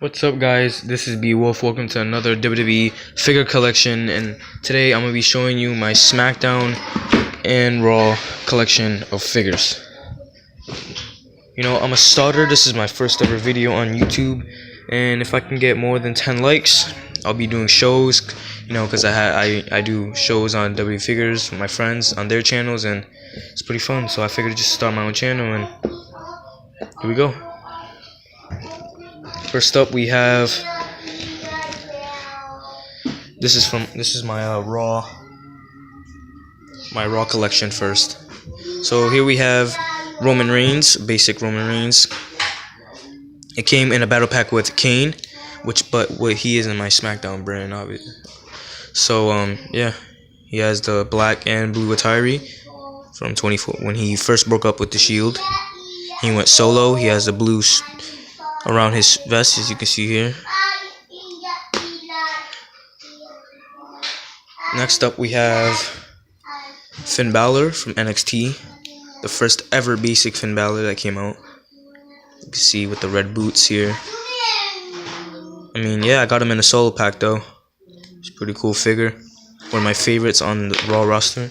What's up, guys? This is B Wolf. Welcome to another WWE figure collection, and today I'm gonna be showing you my SmackDown and Raw collection of figures. You know, I'm a starter. This is my first ever video on YouTube, and if I can get more than 10 likes, I'll be doing shows. You know, because I do shows on WWE figures with my friends on their channels, and it's pretty fun. So I figured to just start my own channel, and here we go. First up, we have this is my Raw collection first. So here we have Roman Reigns, basic Roman Reigns. It came in a battle pack with Kane, but he is in my SmackDown brand, obviously. So yeah, he has the black and blue attire from 24 when he first broke up with the Shield. He went solo. He has the blue around his vest, as you can see here. Next up, we have Finn Balor from NXT, the first ever basic Finn Balor that came out. You can see with the red boots here. I mean, yeah, I got him in a solo pack though. It's a pretty cool figure. One of my favorites on the Raw roster.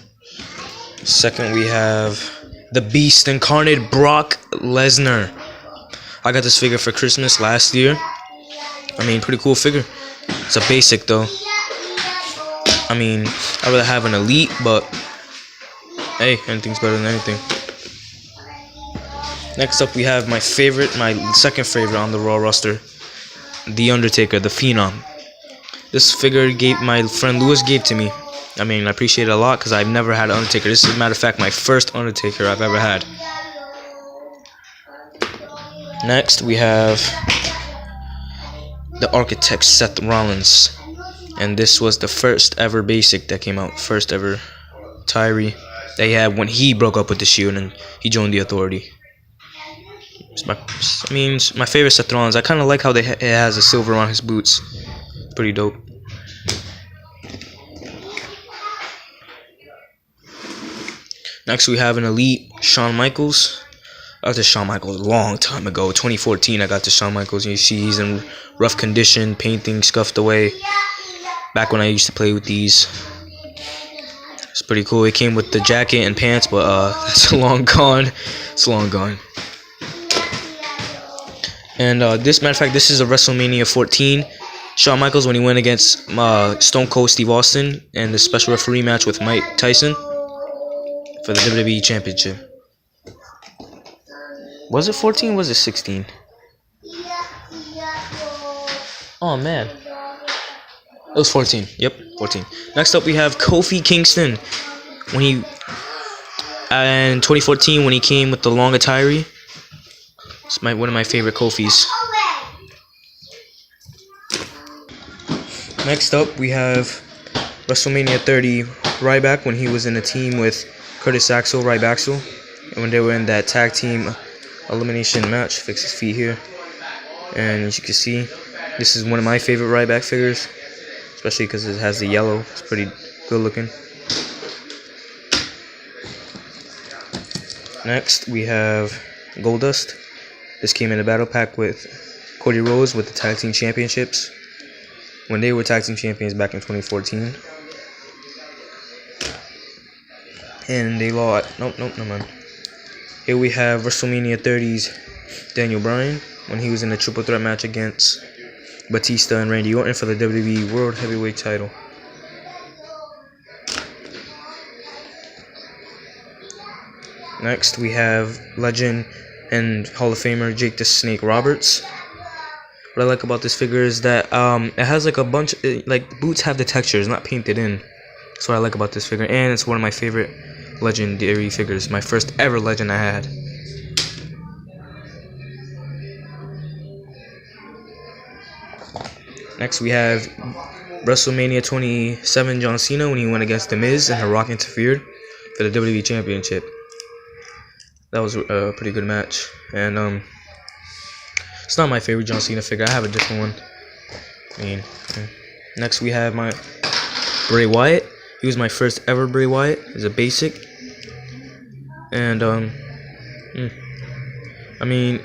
Second, we have the Beast Incarnate, Brock Lesnar. I got this figure for Christmas last year. I mean, pretty cool figure. It's a basic though. I mean, I'd rather have an elite, but hey, anything's better than anything. Next up, we have my second favorite on the Raw roster, The Undertaker, the Phenom. This figure my friend Lewis gave to me. I mean, I appreciate it a lot because I've never had an Undertaker. This is, as a matter of fact, my first Undertaker I've ever had. Next, we have the Architect Seth Rollins, and this was the first ever basic that came out, first ever Tyree that he had when he broke up with the Shield and he joined the Authority. It's my favorite Seth Rollins. I kind of like how it has a silver on his boots. Pretty dope. Next, we have an elite Shawn Michaels. I got this Shawn Michaels a long time ago, 2014. I got this Shawn Michaels. You see, he's in rough condition, painting scuffed away. Back when I used to play with these, it's pretty cool. It came with the jacket and pants, but that's long gone. It's long gone. And matter of fact, this is a WrestleMania 14. Shawn Michaels when he went against Stone Cold Steve Austin in the special referee match with Mike Tyson for the WWE Championship. Was it 14 or was it 16? Oh man. It was 14. Yep, 14. Next up, we have Kofi Kingston. When he in 2014 when he came with the long attire. It's one of my favorite Kofis. Next up, we have WrestleMania 30 Ryback when he was in a team with Curtis Axel, Rybaxel, and when they were in that tag team elimination match. Fix his feet here, and as you can see, this is one of my favorite Ryback figures, especially because it has the yellow. It's pretty good looking. Next, we have Goldust. This came in a battle pack with Cody Rhodes with the tag team championships when they were tag team champions back in 2014. And they lost. Nope, never mind. Here we have WrestleMania 30's Daniel Bryan when he was in a triple threat match against Batista and Randy Orton for the WWE World Heavyweight title. Next, we have legend and Hall of Famer Jake the Snake Roberts. What I like about this figure is that it has like a bunch, like the boots have the texture, it's not painted in. That's what I like about this figure, and it's one of my favorite legendary figures. My first ever legend I had. Next, we have WrestleMania 27 John Cena when he went against The Miz and The Rock interfered for the WWE Championship. That was a pretty good match, and it's not my favorite John Cena figure. I have a different one. I mean, next we have my Bray Wyatt. He was my first ever Bray Wyatt. He's a basic, and I mean,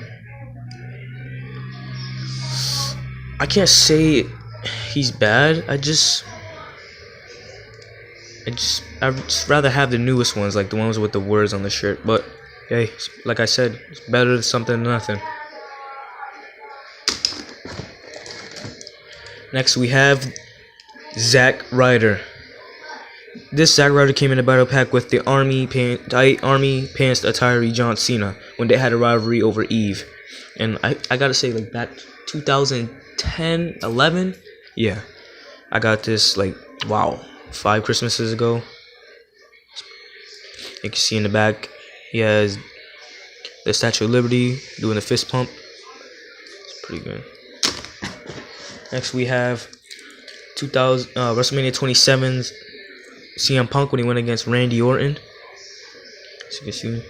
I can't say he's bad. I'd just rather have the newest ones, like the ones with the words on the shirt. But hey, like I said, it's better than something than nothing. Next we have Zack Ryder. This Zack Ryder came in a battle pack with the Army Pants attiree John Cena when they had a rivalry over Eve. And I gotta say, like, back 2010, 11, yeah, I got this, like, wow, 5 Christmases ago. You can see in the back, he has the Statue of Liberty doing the fist pump. It's pretty good. Next we have WrestleMania 27's CM Punk when he went against Randy Orton. As you can see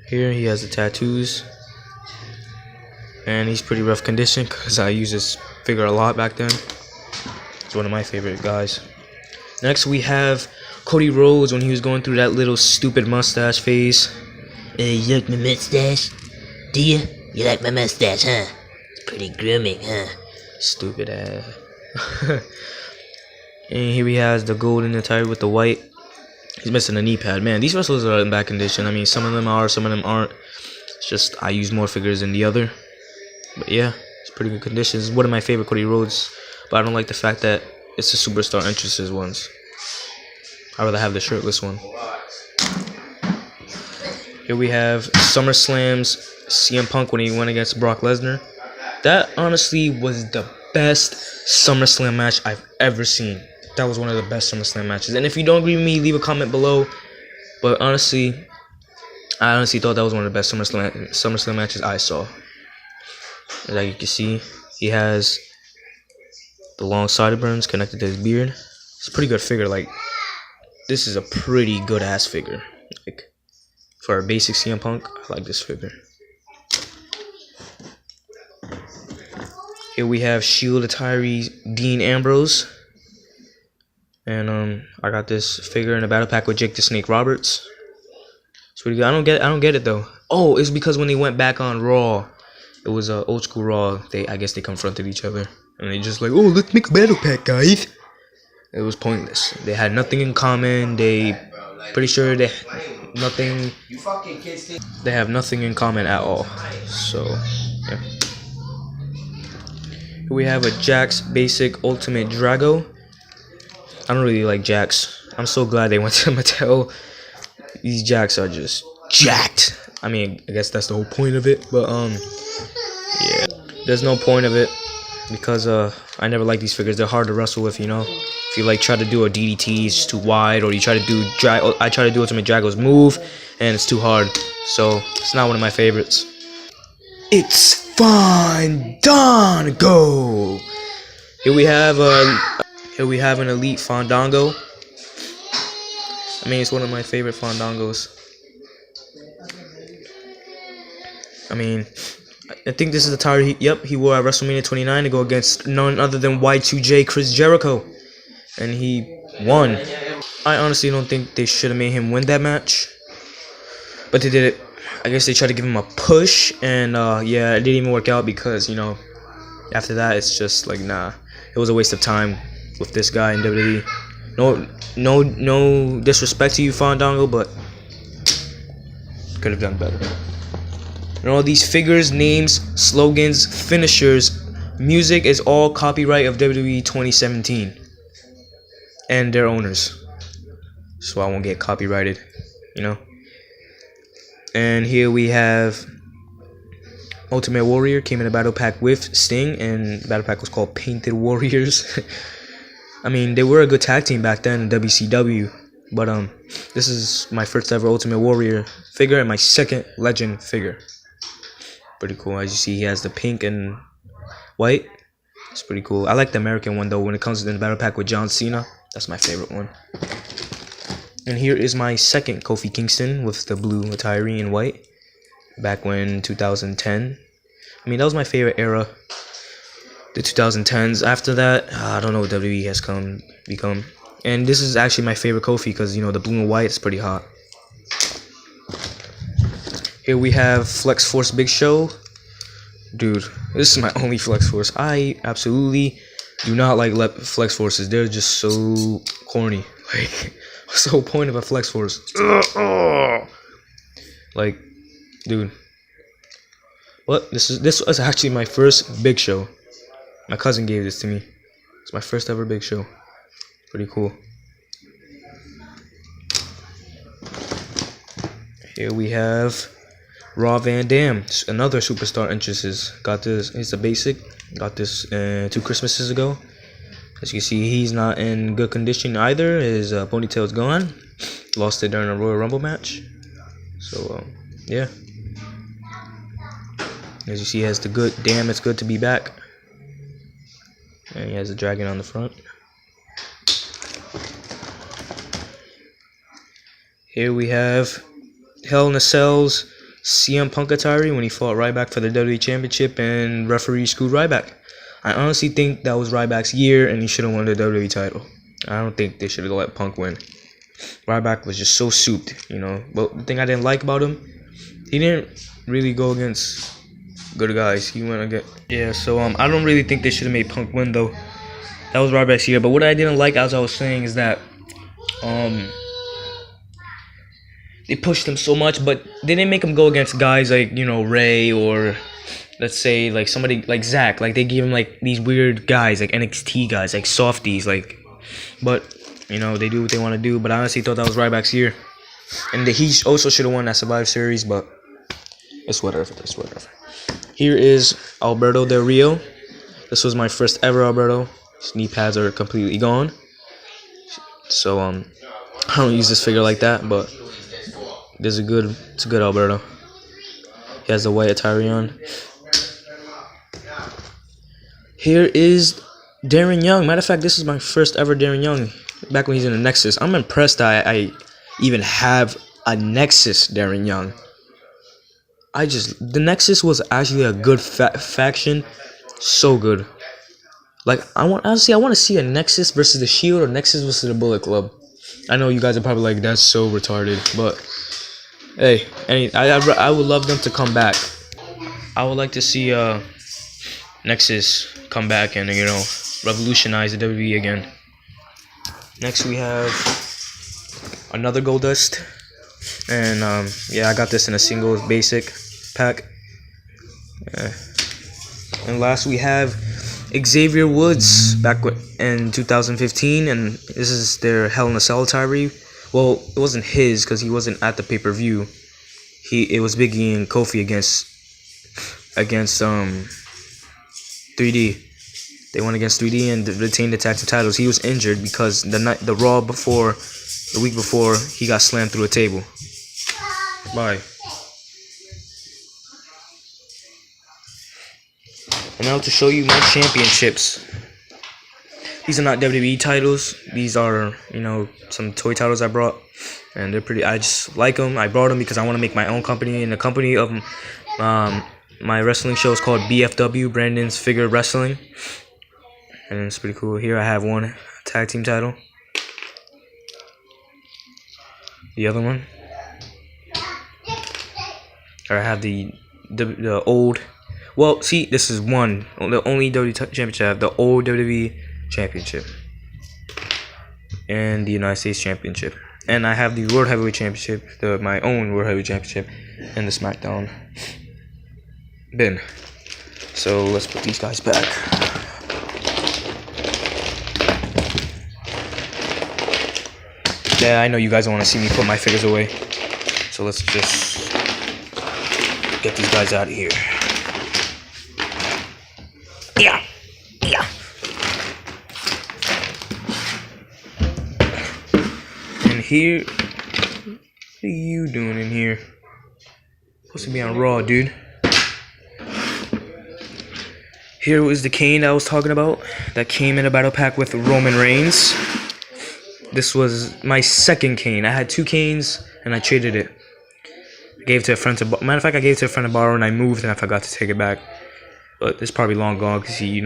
here, he has the tattoos, and he's pretty rough condition because I used this figure a lot back then. It's one of my favorite guys. Next we have Cody Rhodes when he was going through that little stupid mustache phase. Hey, you like my mustache? Do you? You like my mustache, huh? It's pretty grooming, huh? Stupid ass. And here he has the golden attire with the white. He's missing a knee pad. Man, these wrestlers are in bad condition. I mean, some of them are, some of them aren't. It's just I use more figures than the other. But yeah, it's pretty good condition. It's one of my favorite Cody Rhodes. But I don't like the fact that it's the Superstar Entrances ones. I'd rather have the shirtless one. Here we have SummerSlam's CM Punk when he went against Brock Lesnar. That honestly was the best SummerSlam match I've ever seen. That was one of the best SummerSlam matches. And if you don't agree with me, leave a comment below. But honestly, I honestly thought that was one of the best SummerSlam matches I saw. Like you can see, he has the long sideburns connected to his beard. It's a pretty good figure. Like, this is a pretty good ass figure. Like, for a basic CM Punk, I like this figure. Here we have Shield attiree Dean Ambrose. And I got this figure in a battle pack with Jake the Snake Roberts. It's pretty good. I don't get it though. Oh, it's because when they went back on Raw, it was old school Raw. I guess they confronted each other, and they just like, oh, let's make a battle pack, guys. It was pointless. They had nothing in common. Pretty sure they nothing. They have nothing in common at all. So yeah. Here we have a Jax Basic Ultimate Drago. I don't really like Jax. I'm so glad they went to Mattel. These Jax are just jacked. I mean, I guess that's the whole point of it. But yeah, there's no point of it because I never like these figures. They're hard to wrestle with, you know. If you like try to do a DDT, it's just too wide, or you try to do I try to do Ultimate Drago's move, and it's too hard. So it's not one of my favorites. It's Fandango. Here we have an Elite Fandango. I mean, it's one of my favorite Fandangos. I mean, I think this is the attire he wore at WrestleMania 29 to go against none other than Y2J Chris Jericho. And he won. I honestly don't think they should have made him win that match. But they did it. I guess they tried to give him a push. And yeah, it didn't even work out because, you know, after that, it's just like, nah. It was a waste of time with this guy in WWE. No disrespect to you, Fandango, but could have done better. And all these figures, names, slogans, finishers, music is all copyright of WWE 2017 and their owners, so I won't get copyrighted, you know. And here we have Ultimate Warrior came in a battle pack with Sting, and the battle pack was called Painted Warriors. I mean, they were a good tag team back then in WCW, but this is my first ever Ultimate Warrior figure and my second Legend figure. Pretty cool. As you see, he has the pink and white. It's pretty cool. I like the American one though. When it comes to the battle pack with John Cena, that's my favorite one. And here is my second Kofi Kingston with the blue attiree in white. Back when 2010. I mean, that was my favorite era. The 2010s. After that, I don't know what WWE has become. And this is actually my favorite Kofi because, you know, the blue and white is pretty hot. Here we have Flex Force Big Show Dude, this is my only flex force. I absolutely do not like flex forces. They're just so corny. Like, what's the whole point of a flex force? Like, dude. What? This was actually my first big show. My cousin gave this to me. It's my first ever big show. Pretty cool. Here we have Raw Van Dam, another superstar entrances. Got this. It's a basic. Got this 2 Christmases ago. As you can see, he's not in good condition either. His ponytail's gone. Lost it during a Royal Rumble match. So yeah. As you see, he has the good. Damn, it's good to be back. And he has a dragon on the front. Here we have Hell in a Cell's CM Punk attire when he fought Ryback for the WWE Championship and referee screwed Ryback. I honestly think that was Ryback's year and he should have won the WWE title. I don't think they should have let Punk win. Ryback was just so souped, you know. But the thing I didn't like about him, he didn't really go against good guys. He went against... Yeah, so I don't really think they should have made Punk win, though. That was Ryback's year. But what I didn't like, as I was saying, is that they pushed him so much, but they didn't make him go against guys like, you know, Ray or let's say like somebody like Zach. Like they gave him like these weird guys, like NXT guys, like softies, like. But you know they do what they want to do. But I honestly thought that was Ryback's year, and he also should have won that Survivor Series. But it's whatever. It's whatever. Here is Alberto Del Rio. This was my first ever Alberto. His knee pads are completely gone. So I don't use this figure like that, but. It's a good Alberto. He has the white attire on. Here is Darren Young. Matter of fact, this is my first ever Darren Young. Back when he's in the Nexus. I'm impressed that I even have a Nexus Darren Young. The Nexus was actually a good faction. So good. Like, I want to see a Nexus versus the Shield or Nexus versus the Bullet Club. I know you guys are probably like, that's so retarded, but hey, I would love them to come back. I would like to see Nexus come back and, you know, revolutionize the WWE again. Next we have another Goldust, and yeah, I got this in a single basic pack. And last we have Xavier Woods back in 2015, and this is their Hell in a Cell attire. Well, it wasn't his because he wasn't at the pay-per-view. It was Biggie and Kofi against 3D. They went against 3D and retained the tag team titles. He was injured because the Raw before, the week before, he got slammed through a table. Bye. And now to show you my championships. These are not WWE titles. These are, you know, some toy titles I brought. And they're pretty, I just like them. I brought them because I want to make my own company. And the company of my wrestling show is called BFW, Brandon's Figure Wrestling. And it's pretty cool. Here I have one tag team title. The other one. Or I have the old. Well, see, this is one. The only WWE Championship I have. The old WWE Championship. And the United States Championship. And I have the World Heavyweight Championship. My own World Heavyweight Championship. And the SmackDown bin. So let's put these guys back. Yeah, I know you guys don't want to see me put my figures away. So let's just get these guys out of here. Yeah. And here, what are you doing in here? Supposed to be on Raw, dude. Here was the cane that I was talking about. That came in a battle pack with Roman Reigns. This was my second cane. I had 2 canes and I traded it. I gave it to a friend to matter of fact, I gave it to a friend to borrow and I moved and I forgot to take it back. But it's probably long gone because he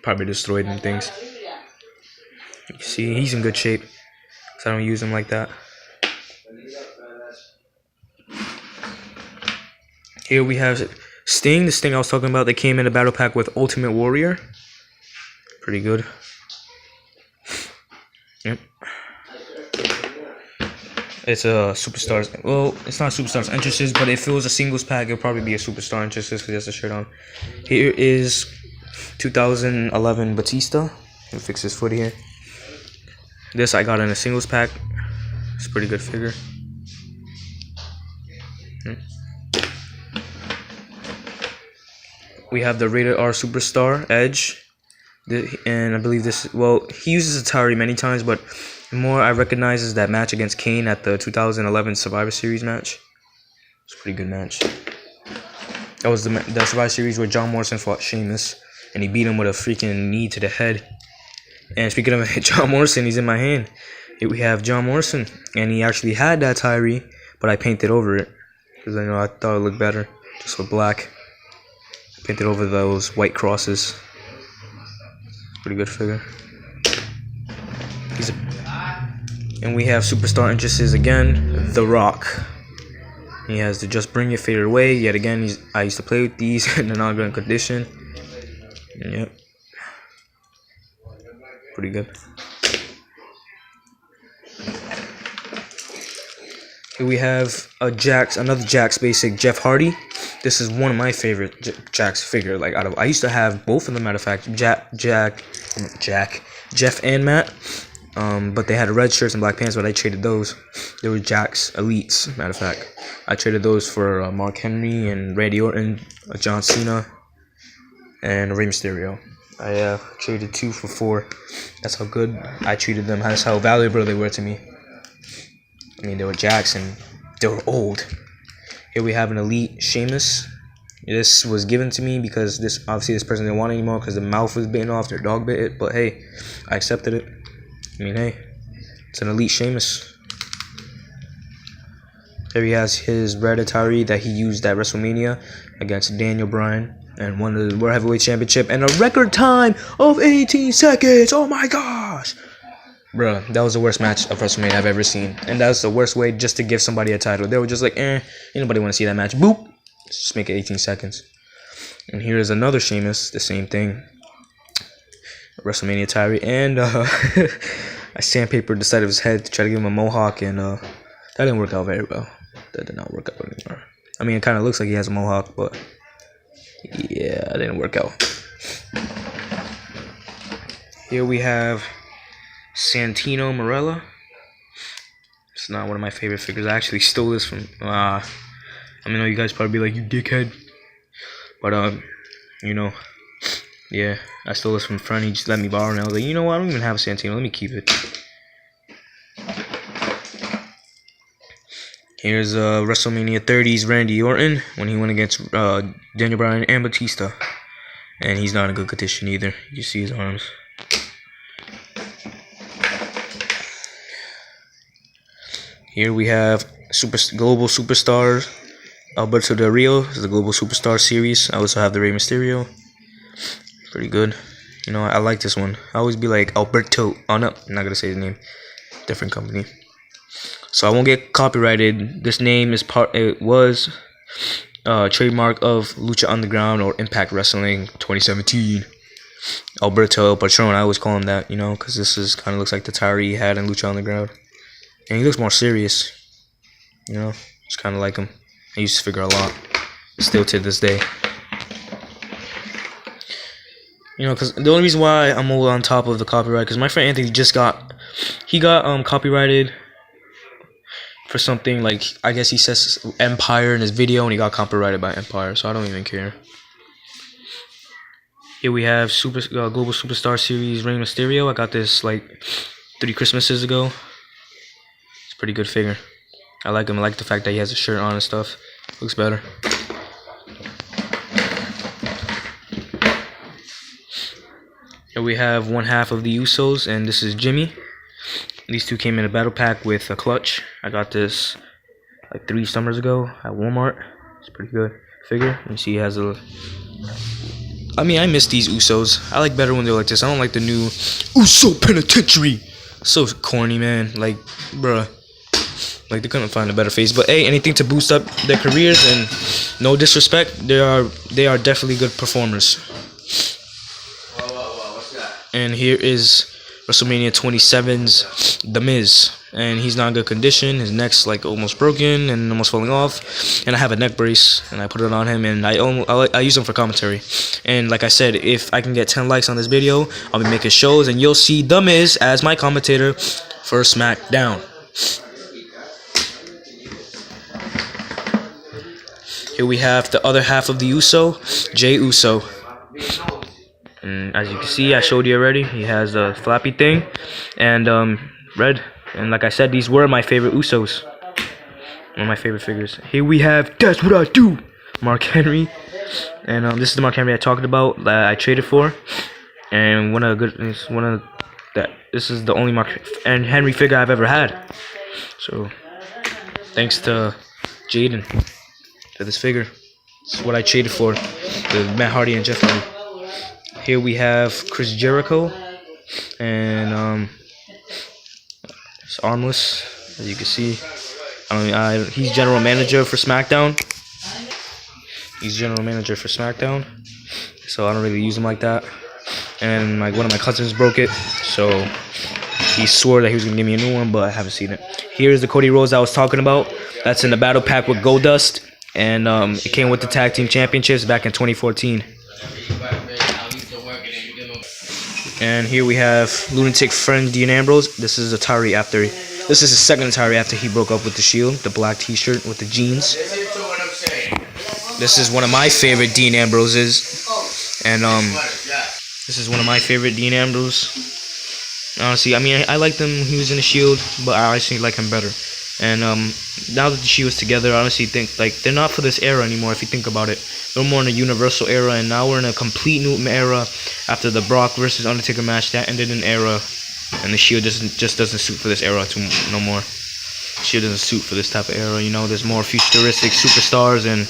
probably destroyed them things. You see, he's in good shape. So I don't use him like that. Here we have Sting, the Sting I was talking about, they came in a battle pack with Ultimate Warrior. Pretty good. Yep. It's a Superstars. Well, it's not Superstars Entrances, but if it was a singles pack, it'll probably be a Superstar Entrances because he has the shirt on. Here is 2011 Batista. He'll fix his foot here. This I got in a singles pack. It's a pretty good figure. We have the Rated R Superstar Edge. And I believe this, well, he uses Atari many times, but the more I recognize is that match against Kane at the 2011 Survivor Series match. It's a pretty good match. That was the Survivor Series where John Morrison fought Sheamus, and he beat him with a freaking knee to the head. And speaking of John Morrison, he's in my hand. Here we have John Morrison, and he actually had that Tyree, but I painted over it because I thought it looked better, just with black. Painted over those white crosses. Pretty good figure. And we have Superstar Entrances again, The Rock. He has the Just Bring It Faded Away. Yet again, I used to play with these in a non-good condition. Yep. Pretty good. Here we have another Jax basic, Jeff Hardy. This is one of my favorite Jax figure. Like I used to have both of them. Matter of fact, Jeff and Matt. But they had red shirts and black pants, but I traded those. They were Jax Elites. Matter of fact, I traded those for Mark Henry and Randy Orton, John Cena, and Rey Mysterio. I traded 2 for 4. That's how good I treated them. That's how valuable they were to me. I mean, they were Jax and they were old. Here we have an Elite Sheamus. This was given to me because this person didn't want it anymore because the mouth was bitten off, their dog bit it. But hey, I accepted it. I mean, hey, it's an Elite Sheamus. There he has his red Atari that he used at WrestleMania against Daniel Bryan and won the World Heavyweight Championship in a record time of 18 seconds. Oh my gosh. Bruh, that was the worst match of WrestleMania I've ever seen. And that was the worst way just to give somebody a title. They were just like, anybody want to see that match. Boop. Just make it 18 seconds. And here's another Sheamus, the same thing. WrestleMania Tyree. And I sandpapered the side of his head to try to give him a mohawk. And that didn't work out very well. That did not work out anymore. I mean, it kind of looks like he has a mohawk, but yeah, it didn't work out. Here we have Santino Marella. It's not one of my favorite figures. I actually stole this from I know you guys probably be like, you dickhead, but you know, yeah, I stole this from a friend. He just let me borrow it, and I was like, you know what, I don't even have a Santino, let me keep it. Here's WrestleMania 30's Randy Orton when he went against Daniel Bryan and Batista, and he's not in good condition either. You see his arms. Here we have Global Superstars, Alberto Del Rio. This is the Global Superstar Series. I also have the Rey Mysterio. Pretty good. You know, I like this one. I always be like Alberto. Oh no, I'm not going to say his name. Different company. So I won't get copyrighted. This name is trademark of Lucha Underground or Impact Wrestling 2017. Alberto El Patron. I always call him that, you know, because this is kind of looks like the Tyree he had in Lucha Underground. And he looks more serious, you know, it's kind of like him. I used to figure a lot, still to this day. You know, because the only reason why I'm all on top of the copyright, because my friend Anthony just got copyrighted for something like, I guess he says Empire in his video, and he got copyrighted by Empire, so I don't even care. Here we have Global Superstar Series Rey Mysterio. I got this like 3 Christmases ago. Pretty good figure. I like him. I like the fact that he has a shirt on and stuff. Looks better. Here we have one half of the Usos, and this is Jimmy. These two came in a battle pack with a clutch. I got this like 3 summers ago at Walmart. It's a pretty good figure. You see he has a... I mean, I miss these Usos. I like better when they're like this. I don't like the new Uso Penitentiary. So corny, man. Like, bruh. Like, they couldn't find a better face. But hey, anything to boost up their careers, and no disrespect, they are definitely good performers. And here is WrestleMania 27's The Miz, and he's not in good condition. His neck's like almost broken and almost falling off. And I have a neck brace, and I put it on him, and I use him for commentary. And like I said, if I can get 10 likes on this video, I'll be making shows, and you'll see The Miz as my commentator for SmackDown. Here we have the other half of the Uso, Jey Uso. And as you can see, I showed you already, he has a flappy thing and red. And like I said, these were my favorite Usos. One of my favorite figures. Here we have That's What I Do, Mark Henry. And this is the Mark Henry I talked about that I traded for. And this is the only Mark and Henry figure I've ever had. So thanks to Jaden for this figure. This is what I traded for, the Matt Hardy and Jeff Hardy. Here we have Chris Jericho, and it's armless, as you can see. He's general manager for SmackDown. So I don't really use him like that. And like one of my cousins broke it, so he swore that he was gonna give me a new one, but I haven't seen it. Here's the Cody Rhodes I was talking about. That's in the battle pack with Goldust, and it came with the tag team championships back in 2014. And here we have lunatic friend Dean Ambrose. This is Atari after. This is his second Atari after he broke up with the Shield, the black T-shirt with the jeans. This is one of my favorite Dean Ambroses, and this is one of my favorite Dean Ambrose. Honestly, I mean, I liked him when he was in the Shield, but I actually like him better. And now that the Shield's together, I honestly think like they're not for this era anymore. If you think about it, they're more in a Universal era, and now we're in a complete new era after the Brock versus Undertaker match that ended an era, and the Shield just doesn't suit for this era no more. Shield doesn't suit for this type of era. You know, there's more futuristic superstars, and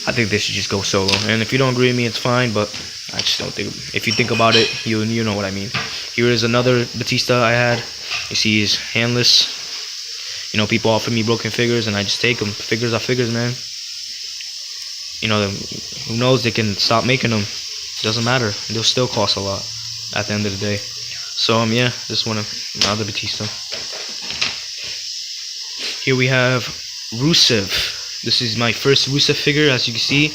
I think they should just go solo. And if you don't agree with me, it's fine, but I just don't think. If you think about it, you know what I mean. Here is another Batista I had. You see, he's handless. You know, people offer me broken figures, and I just take them. Figures are figures, man. You know, who knows? They can stop making them. Doesn't matter. They'll still cost a lot at the end of the day. So, yeah, this is one of my other Batista. Here we have Rusev. This is my first Rusev figure, as you can see.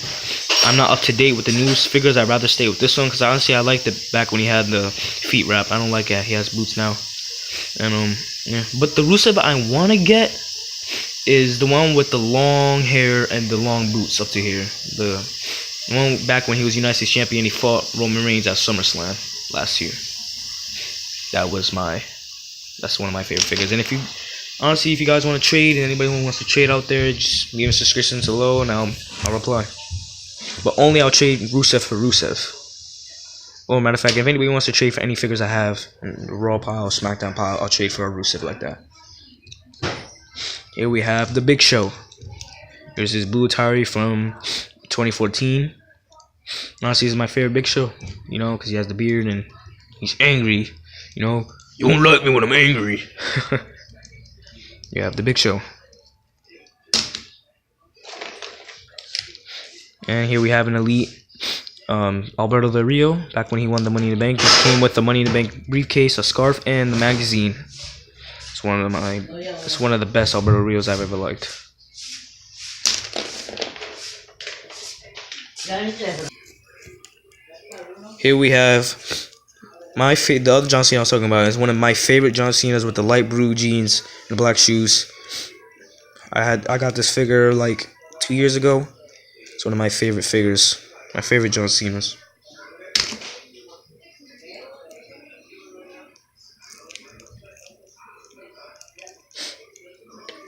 I'm not up to date with the newest figures. I'd rather stay with this one, because honestly, I liked it back when he had the feet wrap. I don't like it. He has boots now. And, yeah. But the Rusev I want to get is the one with the long hair and the long boots up to here. The one back when he was United States Champion, he fought Roman Reigns at SummerSlam last year. That's one of my favorite figures. And if you guys want to trade, and anybody who wants to trade out there, just leave us descriptions below, and I'll reply. But only I'll trade Rusev for Rusev. Well, matter of fact, if anybody wants to trade for any figures I have, Raw pile, SmackDown pile, I'll trade for a Rusev like that. Here we have the Big Show. Here's his blue Atari from 2014. Honestly, he's my favorite Big Show. You know, because he has the beard and he's angry. You know, you won't like me when I'm angry. You have the Big Show. And here we have an Elite. Alberto Del Rio, back when he won the Money in the Bank. This came with the Money in the Bank briefcase, a scarf, and the magazine. It's one of the best Alberto Del Rios I've ever liked. Here we have the other John Cena I was talking about. Is one of my favorite John Cenas with the light blue jeans and the black shoes. I got this figure like 2 years ago. It's one of my favorite figures. My favorite John Cena's.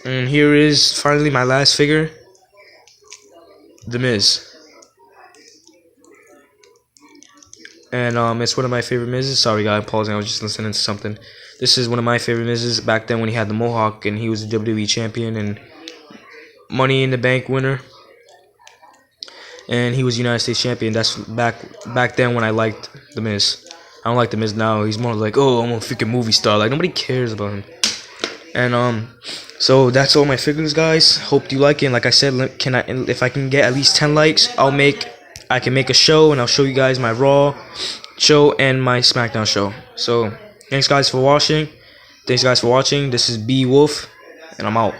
And here is finally my last figure, The Miz. And it's one of my favorite Miz's. Sorry guys, I'm pausing, I was just listening to something. This is one of my favorite Miz's back then when he had the Mohawk and he was the WWE champion and Money in the Bank winner. And he was United States champion. That's back then when I liked The Miz. I don't like The Miz now. He's more like, oh, I'm a freaking movie star. Like, nobody cares about him. And So that's all my figures, guys. Hope you like it. And like I said, if I can get at least 10 likes, I can make a show and I'll show you guys my Raw show and my SmackDown show. So thanks guys for watching. This is B Wolf, and I'm out.